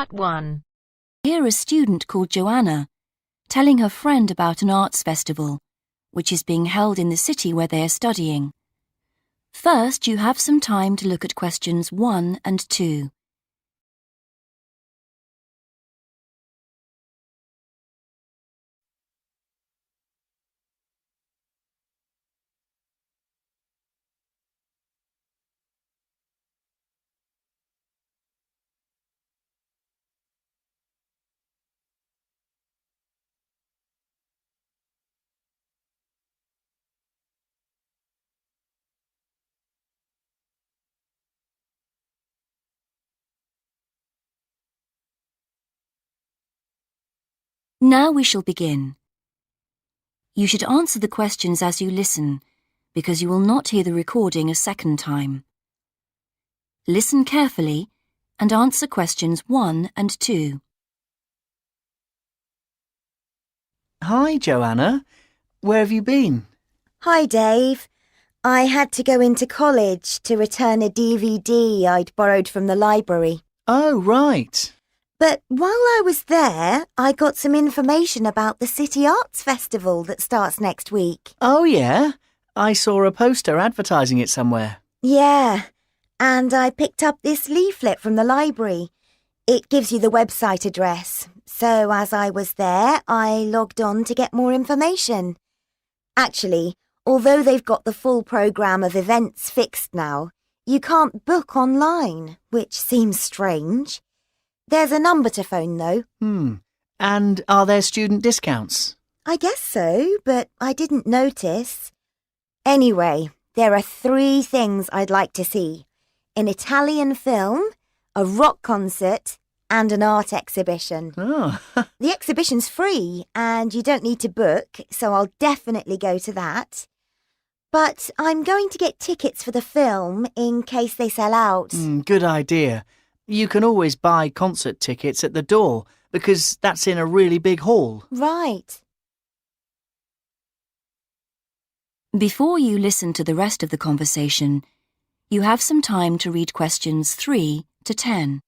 Part 1. Hear a student called Joanna telling her friend about an arts festival, which is being held in the city where they are studying. First, you have some time to look at questions 1 and 2. Now we shall begin. You should answer the questions as you listen, because you will not hear the recording a second time. Listen carefully and answer questions 1 and 2. Hi, Joanna. Where have you been? Hi, Dave. I had to go into college to return a DVD I'd borrowed from the library. Oh, right. But while I was there, I got some information about the City Arts Festival that starts next week. Oh, yeah? I saw a poster advertising it somewhere. Yeah, and I picked up this leaflet from the library. It gives you the website address. So as I was there, I logged on to get more information. Actually, although they've got the full programme of events fixed now, you can't book online, which seems strange. There's a number to phone, though. And are there student discounts? I guess so, but I didn't notice. Anyway, there are 3 things I'd like to see. An Italian film, a rock concert, and an art exhibition. Oh, The exhibition's free, and you don't need to book, so I'll definitely go to that. But I'm going to get tickets for the film in case they sell out. good idea. You can always buy concert tickets at the door because that's in a really big hall. Right. Before you listen to the rest of the conversation, you have some time to read questions 3 to 10.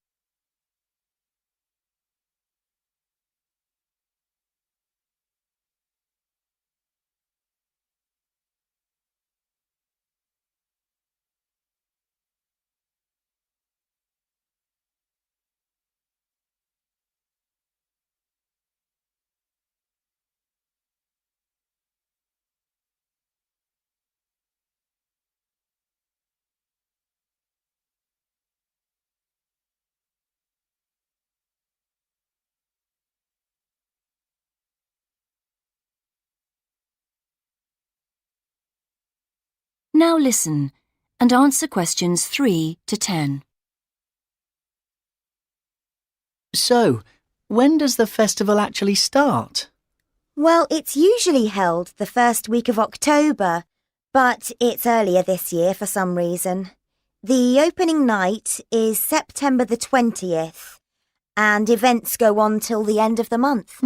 Now listen and answer questions 3 to 10. So, when does the festival actually start? Well, it's usually held the first week of October, but it's earlier this year for some reason. The opening night is September the 20th, and events go on till the end of the month.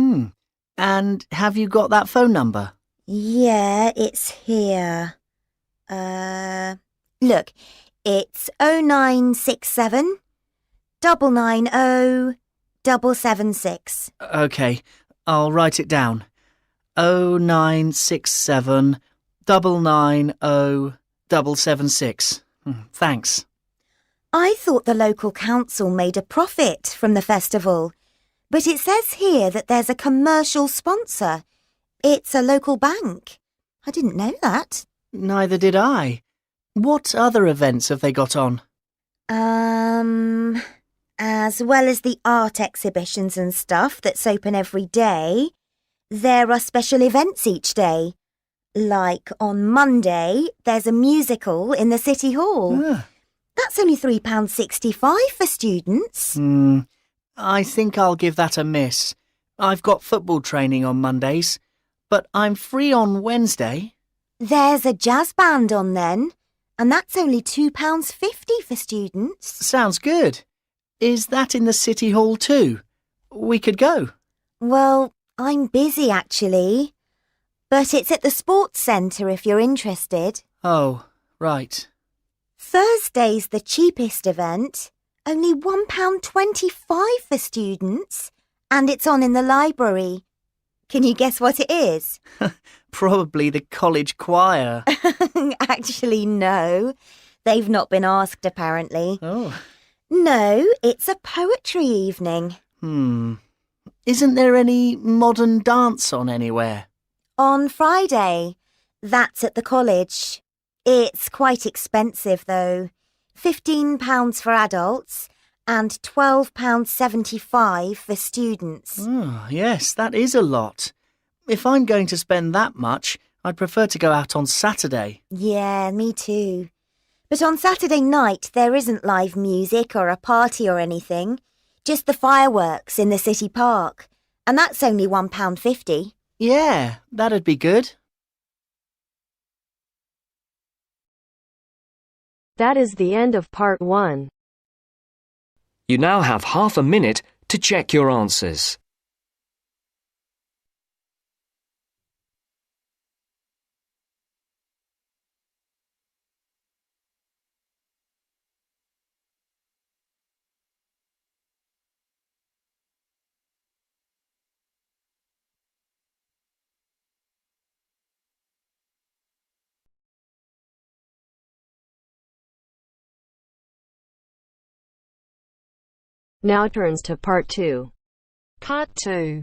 And have you got that phone number? Yeah, it's here. Look, it's 0967 990 776. OK, I'll write it down. 0967 990 776. Thanks. I thought the local council made a profit from the festival, but it says here that there's a commercial sponsor. It's a local bank. I didn't know that. Neither did I. What other events have they got on? As well as the art exhibitions and stuff that's open every day, there are special events each day. Like on Monday, there's a musical in the City Hall. That's only £3.65 for students. I think I'll give that a miss. I've got football training on Mondays, but I'm free on Wednesday. There's a jazz band on then, and that's only £2.50 for students. Sounds good. Is that in the City Hall too? We could go. Well, I'm busy actually, but it's at the sports centre if you're interested. Oh, right. Thursday's the cheapest event, Only £1.25 for students. And it's on in the library. Can you guess what it is? Probably the college choir. Actually, no. They've not been asked, apparently. Oh. No, it's a poetry evening. Isn't there any modern dance on anywhere? On Friday. That's at the college. It's quite expensive, though. £15 for adults and £12.75 for students. Oh, yes, that is a lot. If I'm going to spend that much, I'd prefer to go out on Saturday. Yeah, me too. But on Saturday night, there isn't live music or a party or anything. Just the fireworks in the city park. And that's only £1.50. Yeah, that'd be good. That is the end of part 1. You now have half a minute to check your answers. Now turns to part 2. Part 2.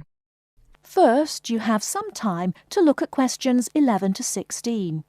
First, you have some time to look at questions 11 to 16.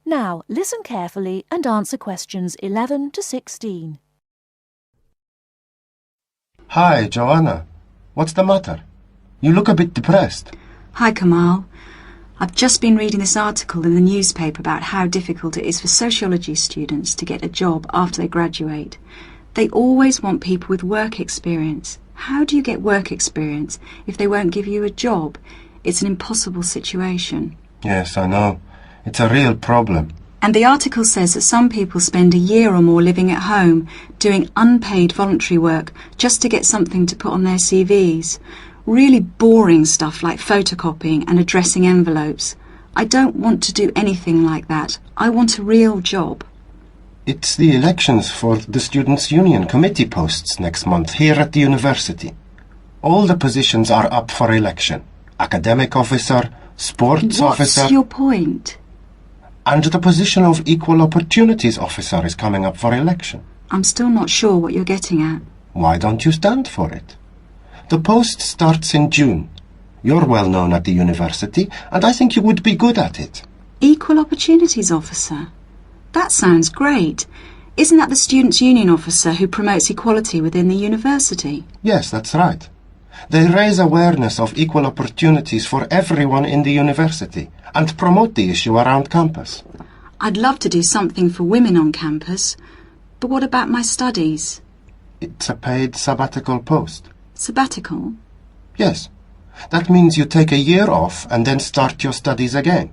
Now, listen carefully and answer questions 11 to 16. Hi, Joanna. What's the matter? You look a bit depressed. Hi, Kamal. I've just been reading this article in the newspaper about how difficult it is for sociology students to get a job after they graduate. They always want people with work experience. How do you get work experience if they won't give you a job? It's an impossible situation. Yes, I know. It's a real problem. And the article says that some people spend a year or more living at home, doing unpaid voluntary work just to get something to put on their CVs. Really boring stuff like photocopying and addressing envelopes. I don't want to do anything like that. I want a real job. It's the elections for the Students' Union committee posts next month here at the university. All the positions are up for election. Academic officer, sports officer... What's your point? And the position of equal opportunities officer is coming up for election. I'm still not sure what you're getting at. Why don't you stand for it? The post starts in June. You're well known at the university, and I think you would be good at it. Equal opportunities officer? That sounds great. Isn't that the Students' Union officer who promotes equality within the university? Yes, that's right. They raise awareness of equal opportunities for everyone in the university and promote the issue around campus. I'd love to do something for women on campus, but what about my studies? It's a paid sabbatical post. Sabbatical? Yes. That means you take a year off and then start your studies again.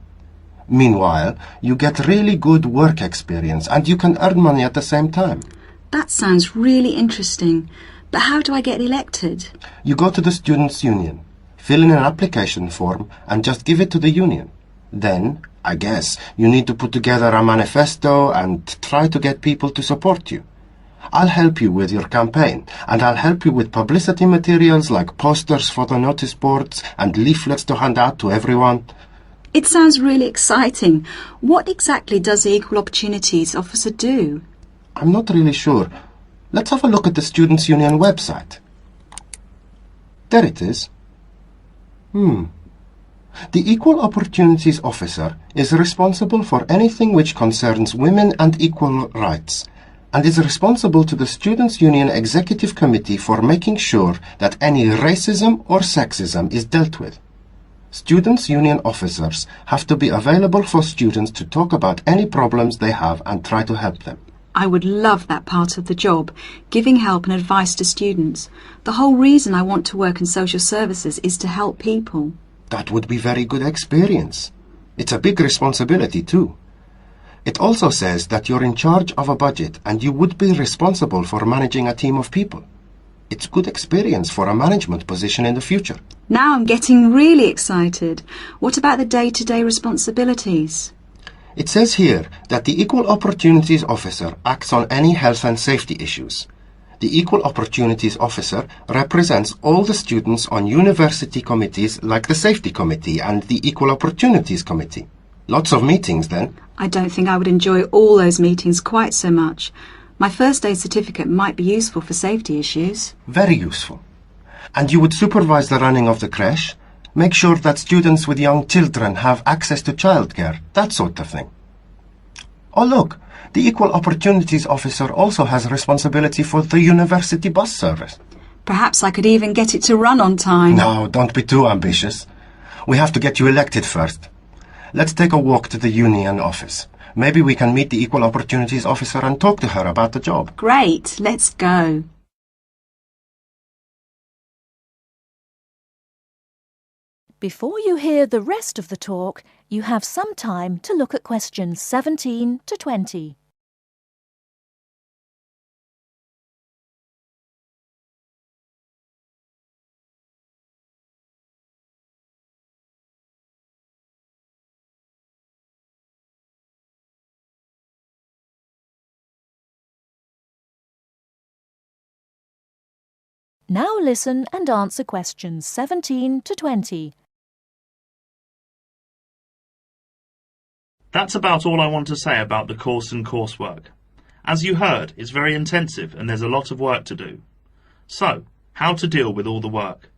Meanwhile, you get really good work experience and you can earn money at the same time. That sounds really interesting. But how do I get elected? You go to the Students' Union, fill in an application form and just give it to the union. Then, I guess, you need to put together a manifesto and try to get people to support you. I'll help you with your campaign, and I'll help you with publicity materials like posters for the notice boards and leaflets to hand out to everyone. It sounds really exciting. What exactly does the Equal Opportunities Officer do? I'm not really sure. Let's have a look at the Students' Union website. There it is. The Equal Opportunities Officer is responsible for anything which concerns women and equal rights, and is responsible to the Students' Union Executive Committee for making sure that any racism or sexism is dealt with. Students' Union officers have to be available for students to talk about any problems they have and try to help them. I would love that part of the job, giving help and advice to students. The whole reason I want to work in social services is to help people. That would be very good experience. It's a big responsibility too. It also says that you're in charge of a budget and you would be responsible for managing a team of people. It's good experience for a management position in the future. Now I'm getting really excited. What about the day-to-day responsibilities? It says here that the Equal Opportunities Officer acts on any health and safety issues. The Equal Opportunities Officer represents all the students on university committees like the Safety Committee and the Equal Opportunities Committee. Lots of meetings then. I don't think I would enjoy all those meetings quite so much. My first aid certificate might be useful for safety issues. Very useful. And you would supervise the running of the creche, make sure that students with young children have access to childcare, that sort of thing. Oh look, the Equal Opportunities Officer also has responsibility for the university bus service. Perhaps I could even get it to run on time. No, don't be too ambitious. We have to get you elected first. Let's take a walk to the union office. Maybe we can meet the Equal Opportunities Officer and talk to her about the job. Great, let's go. Before you hear the rest of the talk, you have some time to look at questions 17 to 20. Now listen and answer questions 17 to 20. That's about all I want to say about the course and coursework. As you heard, it's very intensive and there's a lot of work to do. So, how to deal with all the work?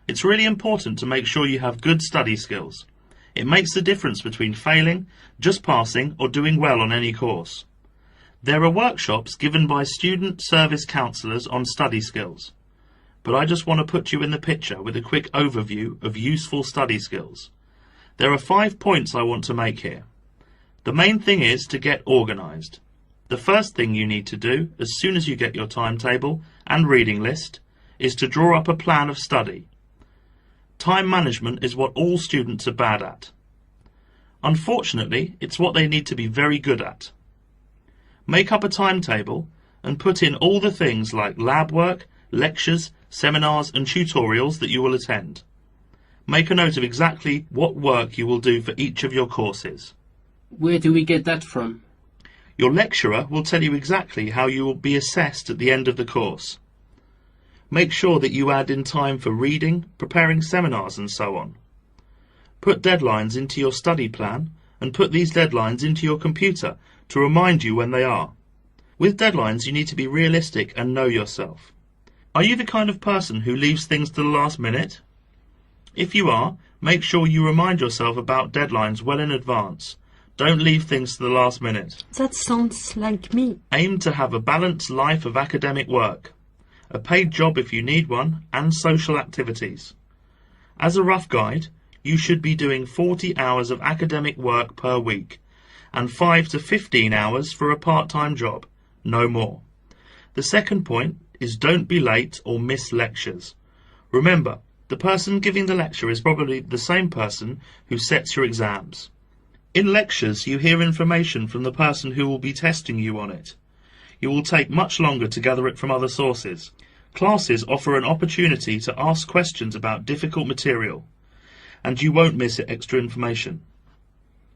It's really important to make sure you have good study skills. It makes the difference between failing, just passing, or doing well on any course. There are workshops given by student service counsellors on study skills. But I just want to put you in the picture with a quick overview of useful study skills. There are 5 points I want to make here. The main thing is to get organised. The first thing you need to do, as soon as you get your timetable and reading list, is to draw up a plan of study. Time management is what all students are bad at. Unfortunately, it's what they need to be very good at. Make up a timetable and put in all the things like lab work, lectures, seminars and tutorials that you will attend. Make a note of exactly what work you will do for each of your courses. Where do we get that from? Your lecturer will tell you exactly how you will be assessed at the end of the course. Make sure that you add in time for reading, preparing seminars and so on. Put deadlines into your study plan and put these deadlines into your computer to remind you when they are. With deadlines you need to be realistic and know yourself. Are you the kind of person who leaves things to the last minute? If you are, make sure you remind yourself about deadlines well in advance. Don't leave things to the last minute. That sounds like me. Aim to have a balanced life of academic work, a paid job if you need one, and social activities. As a rough guide, you should be doing 40 hours of academic work per week, and 5 to 15 hours for a part-time job, no more. The second point is don't be late or miss lectures. Remember, the person giving the lecture is probably the same person who sets your exams. In lectures, you hear information from the person who will be testing you on it. You will take much longer to gather it from other sources. Classes offer an opportunity to ask questions about difficult material, and you won't miss extra information.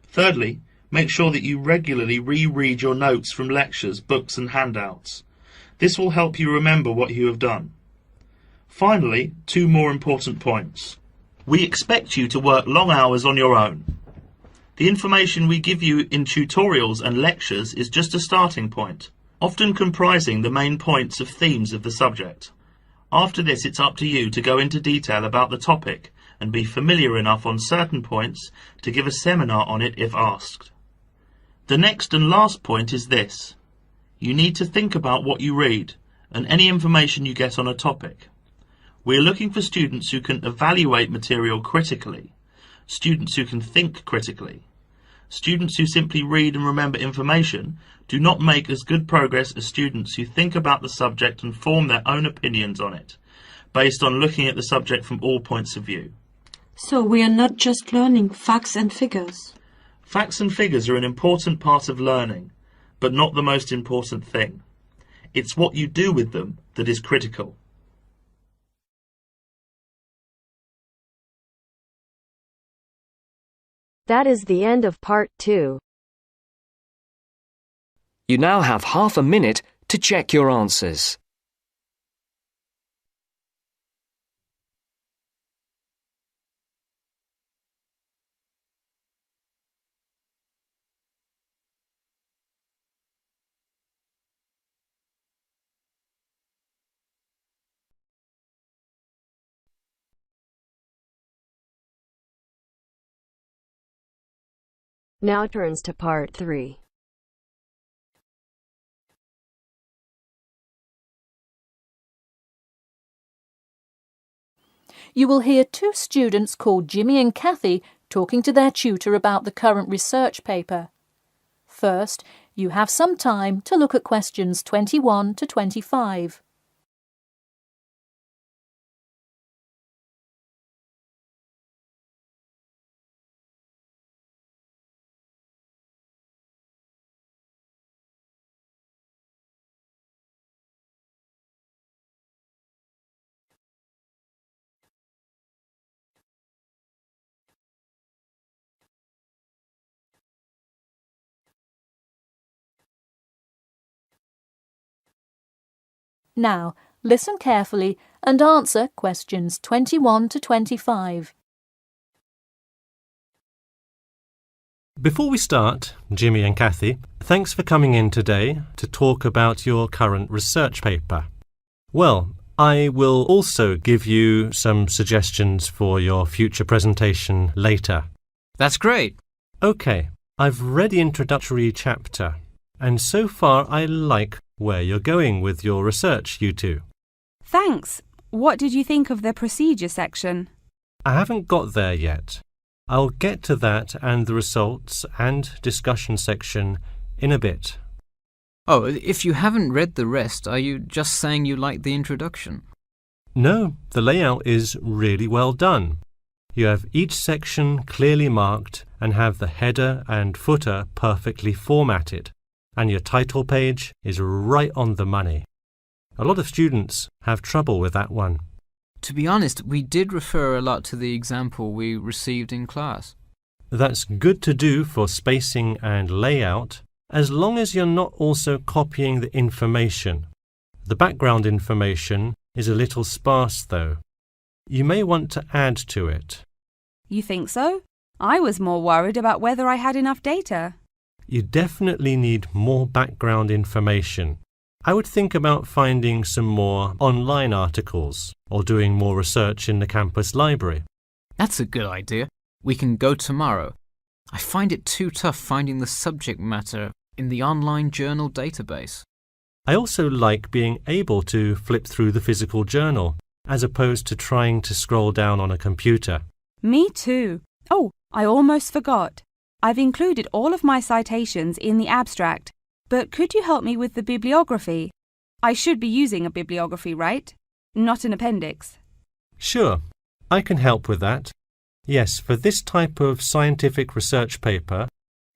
Thirdly, make sure that you regularly reread your notes from lectures, books and handouts. This will help you remember what you have done. Finally, 2 more important points. We expect you to work long hours on your own. The information we give you in tutorials and lectures is just a starting point, often comprising the main points of themes of the subject. After this, it's up to you to go into detail about the topic and be familiar enough on certain points to give a seminar on it if asked. The next and last point is this. You need to think about what you read and any information you get on a topic. We are looking for students who can evaluate material critically, students who can think critically. Students who simply read and remember information do not make as good progress as students who think about the subject and form their own opinions on it, based on looking at the subject from all points of view. So we are not just learning facts and figures. Facts and figures are an important part of learning, but not the most important thing. It's what you do with them that is critical. That is the end of part 2. You now have half a minute to check your answers. Now turns to part 3. You will hear two students called Jimmy and Kathy talking to their tutor about the current research paper. First, you have some time to look at questions 21 to 25. Now, listen carefully and answer questions 21 to 25. Before we start, Jimmy and Kathy, thanks for coming in today to talk about your current research paper. Well, I will also give you some suggestions for your future presentation later. That's great. OK, I've read the introductory chapter, and so far I like where you're going with your research, you two. Thanks. What did you think of the procedure section? I haven't got there yet. I'll get to that and the results and discussion section in a bit. Oh, if you haven't read the rest, are you just saying you like the introduction? No, the layout is really well done. You have each section clearly marked and have the header and footer perfectly formatted, and your title page is right on the money. A lot of students have trouble with that one. To be honest, we did refer a lot to the example we received in class. That's good to do for spacing and layout, as long as you're not also copying the information. The background information is a little sparse though. You may want to add to it. You think so? I was more worried about whether I had enough data. You definitely need more background information. I would think about finding some more online articles or doing more research in the campus library. That's a good idea. We can go tomorrow. I find it too tough finding the subject matter in the online journal database. I also like being able to flip through the physical journal as opposed to trying to scroll down on a computer. Me too. Oh, I almost forgot. I've included all of my citations in the abstract, but could you help me with the bibliography? I should be using a bibliography, right? Not an appendix. Sure, I can help with that. Yes, for this type of scientific research paper,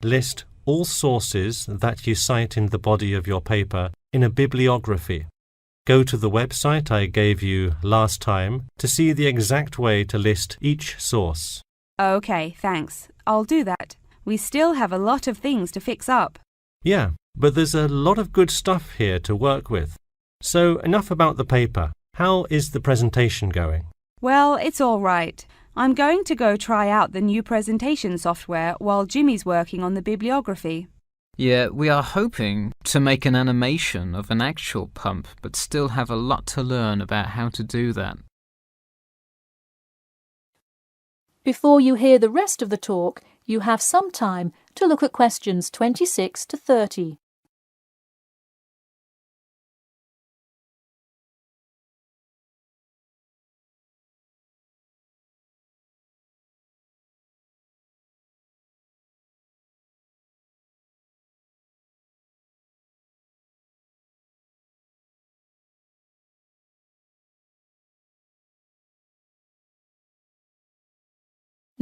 list all sources that you cite in the body of your paper in a bibliography. Go to the website I gave you last time to see the exact way to list each source. Okay, thanks. I'll do that. We still have a lot of things to fix up. Yeah, but there's a lot of good stuff here to work with. So enough about the paper. How is the presentation going? Well, it's all right. I'm going to go try out the new presentation software while Jimmy's working on the bibliography. Yeah, we are hoping to make an animation of an actual pump, but still have a lot to learn about how to do that. Before you hear the rest of the talk, you have some time to look at questions 26 to 30.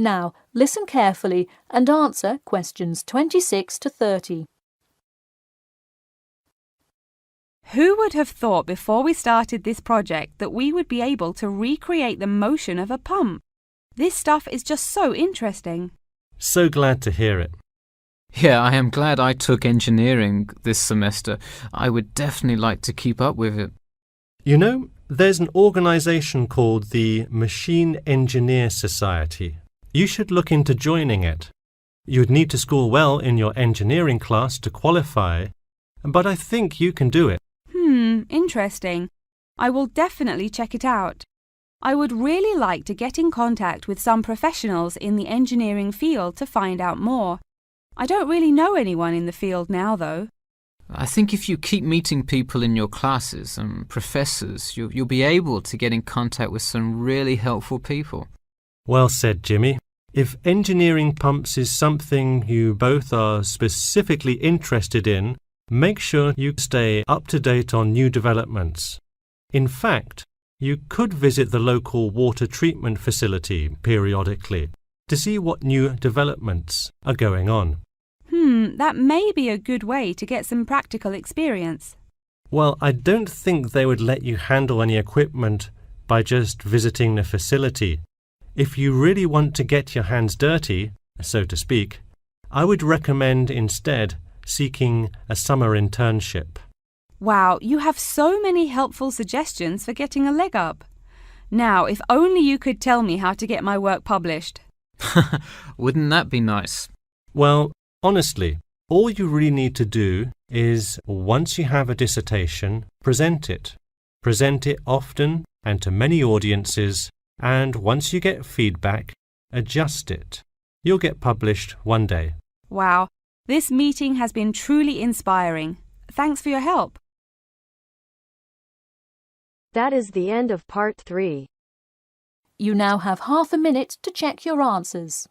Now, listen carefully and answer questions 26 to 30. Who would have thought before we started this project that we would be able to recreate the motion of a pump? This stuff is just so interesting. So glad to hear it. Yeah, I am glad I took engineering this semester. I would definitely like to keep up with it. You know, there's an organisation called the Machine Engineer Society. You should look into joining it. You'd need to score well in your engineering class to qualify, but I think you can do it. Interesting. I will definitely check it out. I would really like to get in contact with some professionals in the engineering field to find out more. I don't really know anyone in the field now, though. I think if you keep meeting people in your classes and professors, you'll be able to get in contact with some really helpful people. Well said, Jimmy. If engineering pumps is something you both are specifically interested in, make sure you stay up to date on new developments. In fact, you could visit the local water treatment facility periodically to see what new developments are going on. That may be a good way to get some practical experience. Well, I don't think they would let you handle any equipment by just visiting the facility. If you really want to get your hands dirty, so to speak, I would recommend instead seeking a summer internship. Wow, you have so many helpful suggestions for getting a leg up. Now, if only you could tell me how to get my work published. Wouldn't that be nice? Well, honestly, all you really need to do is, once you have a dissertation, present it. Present it often and to many audiences, and once you get feedback, adjust it. You'll get published one day. Wow, this meeting has been truly inspiring. Thanks for your help. That is the end of part 3. You now have half a minute to check your answers.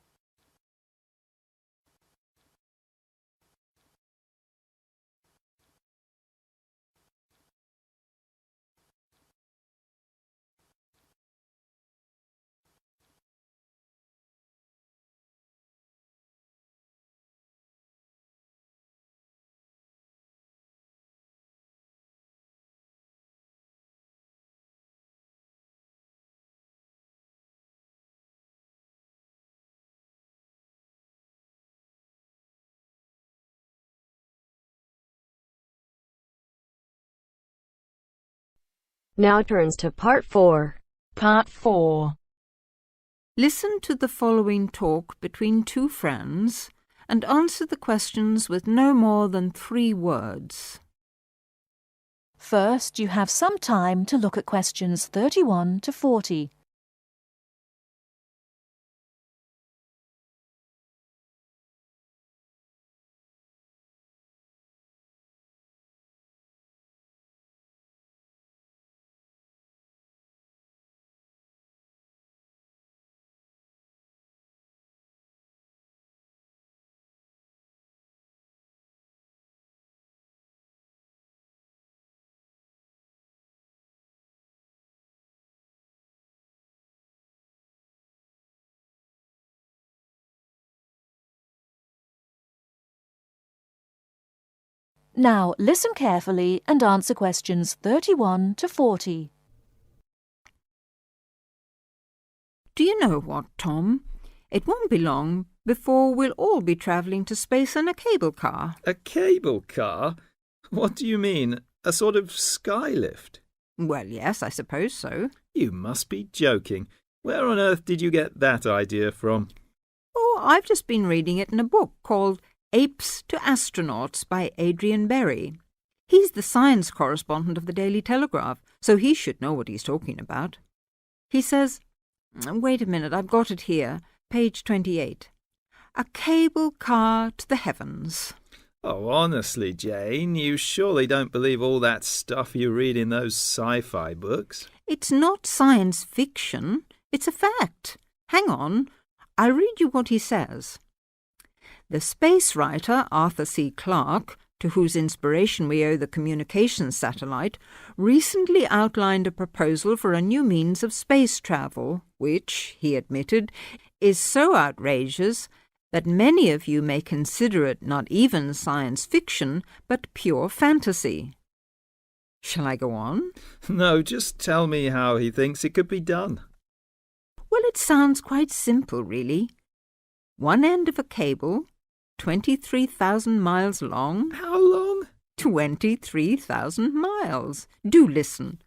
Now turns to part 4. Part 4. Listen to the following talk between two friends and answer the questions with no more than 3 words. First, you have some time to look at questions 31 to 40. Now, listen carefully and answer questions 31 to 40. Do you know what, Tom? It won't be long before we'll all be travelling to space in a cable car. A cable car? What do you mean? A sort of skylift? Well, yes, I suppose so. You must be joking. Where on earth did you get that idea from? Oh, I've just been reading it in a book called Apes to Astronauts by Adrian Berry. He's the science correspondent of the Daily Telegraph, so he should know what he's talking about. He says, wait a minute, I've got it here, page 28. A cable car to the heavens. Oh, honestly, Jane, you surely don't believe all that stuff you read in those sci-fi books? It's not science fiction, it's a fact. Hang on, I'll read you what he says. The space writer Arthur C. Clarke, to whose inspiration we owe the communications satellite, recently outlined a proposal for a new means of space travel, which, he admitted, is so outrageous that many of you may consider it not even science fiction, but pure fantasy. Shall I go on? No, just tell me how he thinks it could be done. Well, it sounds quite simple, really. One end of a cable, 23,000 miles long. How long? 23,000 miles. Do listen.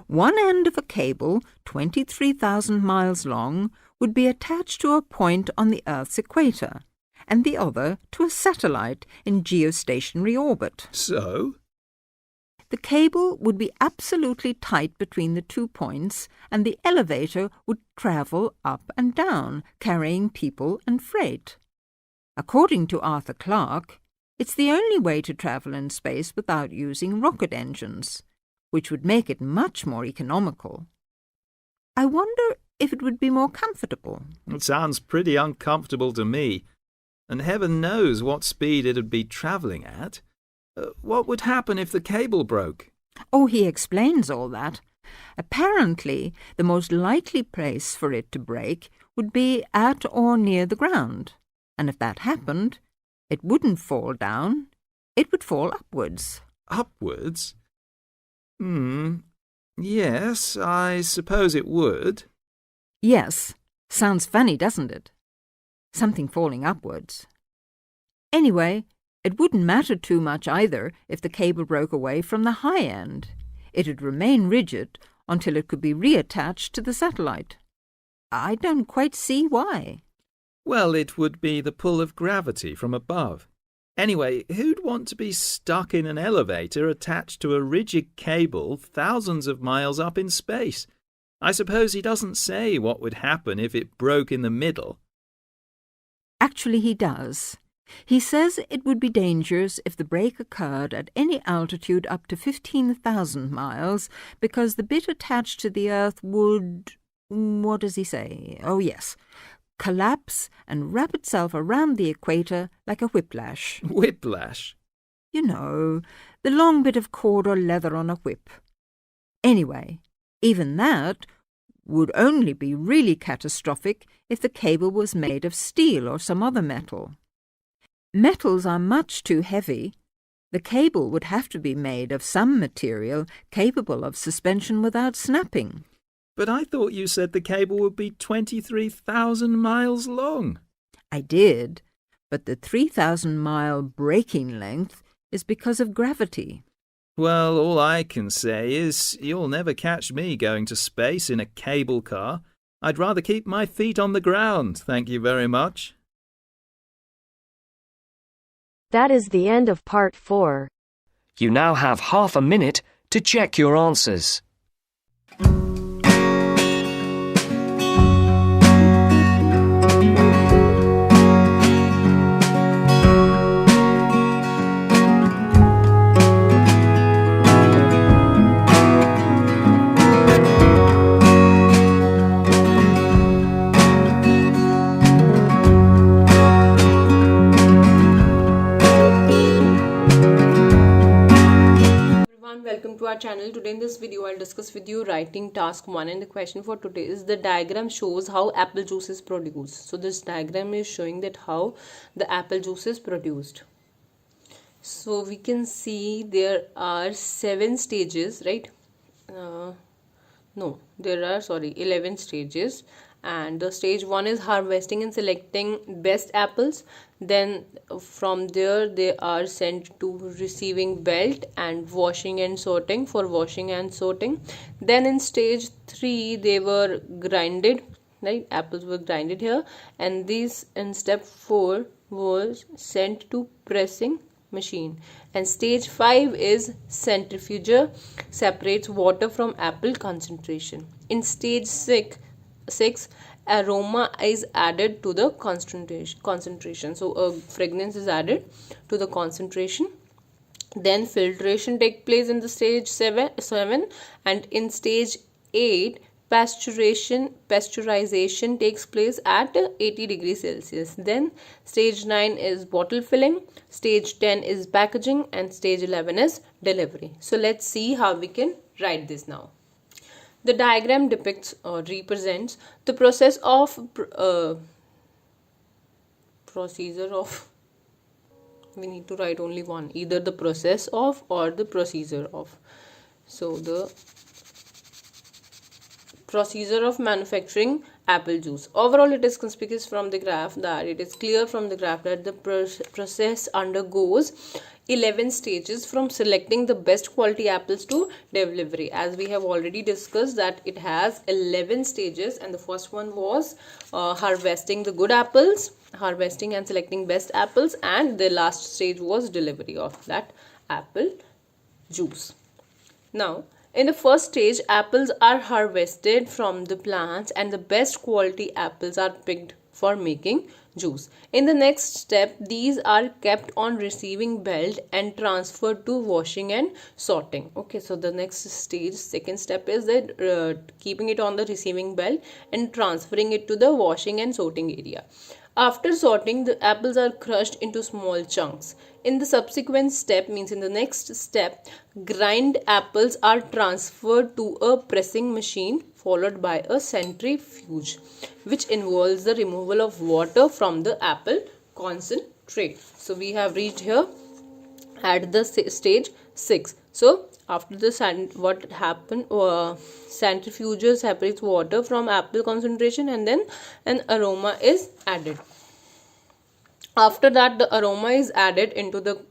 One end of a cable, 23,000 miles long, would be attached to a point on the Earth's equator, and the other to a satellite in geostationary orbit. So? The cable would be absolutely tight between the 2 points, and the elevator would travel up and down, carrying people and freight. According to Arthur Clarke, it's the only way to travel in space without using rocket engines, which would make it much more economical. I wonder if it would be more comfortable. It sounds pretty uncomfortable to me, and heaven knows what speed it'd be travelling at. What would happen if the cable broke? Oh, he explains all that. Apparently, the most likely place for it to break would be at or near the ground, and if that happened, it wouldn't fall down, it would fall upwards. Upwards? Yes, I suppose it would. Yes, sounds funny, doesn't it? Something falling upwards. Anyway, it wouldn't matter too much either if the cable broke away from the high end. It'd remain rigid until it could be reattached to the satellite. I don't quite see why. Well, it would be the pull of gravity from above. Anyway, who'd want to be stuck in an elevator attached to a rigid cable thousands of miles up in space? I suppose he doesn't say what would happen if it broke in the middle. Actually, he does. He says it would be dangerous if the break occurred at any altitude up to 15,000 miles, because the bit attached to the Earth would... what does he say? Oh, yes. Collapse and wrap itself around the equator like a whiplash. Whiplash? You know, the long bit of cord or leather on a whip. Anyway, even that would only be really catastrophic if the cable was made of steel or some other metal. Metals are much too heavy. The cable would have to be made of some material capable of suspension without snapping. But I thought you said the cable would be 23,000 miles long. I did, but the 3,000-mile breaking length is because of gravity. Well, all I can say is you'll never catch me going to space in a cable car. I'd rather keep my feet on the ground, thank you very much. That is the end of part 4. You now have half a minute to check your answers. Welcome to our channel. Today in this video I'll discuss with you writing task 1, and the question for today is the diagram shows how apple juice is produced. So this diagram is showing that how the apple juice is produced. So we can see there are 7 stages, right? There are 11 stages, and the stage 1 is harvesting and selecting best apples. Then from there they are sent to receiving belt and washing and sorting for washing and sorting. Then in stage 3 they were grinded, right? Apples were grinded here, and these in step 4 was sent to pressing machine. And stage 5 is centrifuger, separates water from apple concentration. In stage 6 aroma is added to the concentration. So a fragrance is added to the concentration. Then filtration takes place in the stage 7, and in stage 8 pasteurization takes place at 80 degrees Celsius. Then stage 9 is bottle filling, stage 10 is packaging, and stage 11 is delivery. So let's see how we can write this now. The diagram depicts or represents the process of procedure of, we need to write only one, either the process of or the procedure of. So the procedure of manufacturing apple juice. Overall, it is conspicuous from the graph that it is clear from the graph that the process undergoes 11 stages from selecting the best quality apples to delivery. As we have already discussed that it has 11 stages, and the first one was harvesting the good apples, harvesting and selecting best apples, and the last stage was delivery of that apple juice. Now, in the first stage, apples are harvested from the plants and the best quality apples are picked for making juice. In the next step, these are kept on receiving belt and transferred to washing and sorting. Okay, so the next stage, second step is that keeping it on the receiving belt and transferring it to the washing and sorting area. After sorting, the apples are crushed into small chunks. In the subsequent step, means in the next step, grind apples are transferred to a pressing machine followed by a centrifuge, which involves the removal of water from the apple concentrate. So we have reached here at the stage 6. So after the what happened, centrifuges separates water from apple concentration and then an aroma is added. After that, the aroma is added into the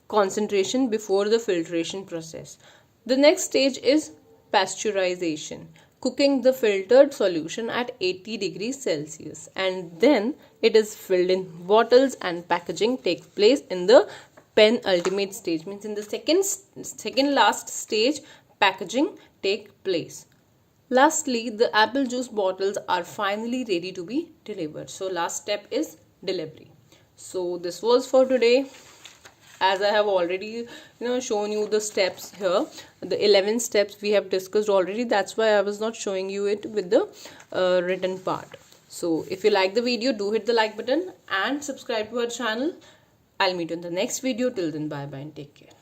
concentration before the filtration process. The next stage is pasteurization, cooking the filtered solution at 80 degrees Celsius, and then it is filled in bottles and packaging takes place in the penultimate stage, means in the second last stage, packaging take place. Lastly, the apple juice bottles are finally ready to be delivered. So last step is delivery. So this was for today. As I have already shown you the steps here, the 11 steps we have discussed already. That's why I was not showing you it with the written part. So if you like the video, do hit the like button and subscribe to our channel. I'll meet you in the next video. Till then, bye bye and take care.